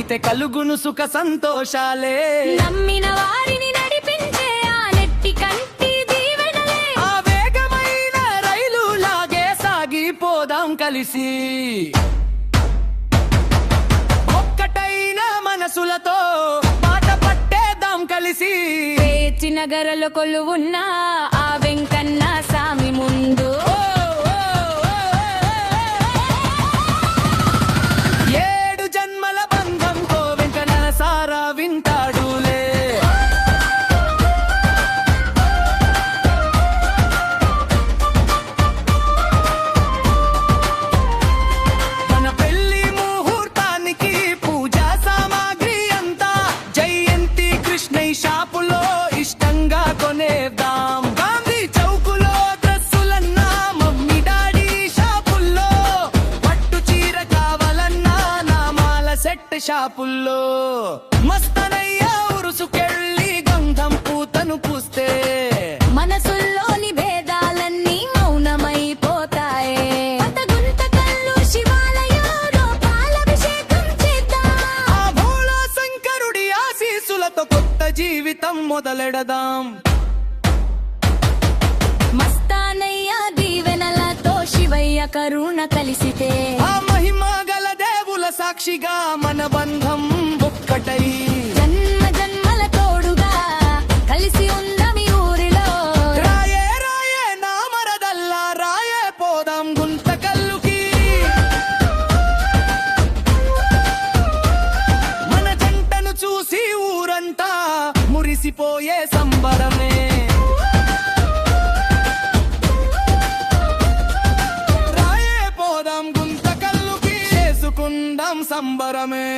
నమ్మితే కలుగును సుఖ సంతోషాలే. నమ్మిన వారిని నడిపించే ఆ నెట్టి కంటి దీవెనలే. ఆ వేగమైన రైలు లాగే సాగిపోదాం కలిసి, ఒక్కటైన మనసులతో బాట పట్టేద్దాం కలిసి. పేచి నగరలో కొలువున్న ఆ వెంకన్న సామి ముందు వింటాడులే. మన పెళ్లి ముహూర్తానికి పూజా సామాగ్రి అంతా జయంతి కృష్ణయ్య షాపులో ఇష్టంగా కొనేద్దాం. గాంధీ చౌకులో డ్రెస్సులన్నా, మమ్మీ డాడీ షాపుల్లో పట్టు చీర కావాలన్నా, నామాల సెట్ షాపుల్లో. మస్తనయ్య ఉరుసుకెళ్ళి గంధం పూతను పూస్తే మనసుల్లోని భేదాలన్నీ మౌనమైపోతాయే. గుంతకల్లు శివాలయంలో పాలాభిషేకం చేద్దాం. ఆ భోళా శంకరుడి ఆశీస్సులతో కొత్త జీవితం మొదలెడదాం. మస్తానయ్య దీవెనలతో శివయ్య కరుణ కలిసితే ఆ మహిమ గల దేవుల సాక్షిగా మన బంధం ఒక్కటై జన్మ జన్మల తోడుగా కలిసి ఉందమి ఊరిలో. రాయే రాయే నా మరదల్లా రాయే పోదాం గుంతకల్లుకి. మన జంటను చూసి ఊరంతా మురిసిపోయే సంబరమే. రాయే పోదాం గుంతకల్లుకి, చేసుకుందాం సంబరమే.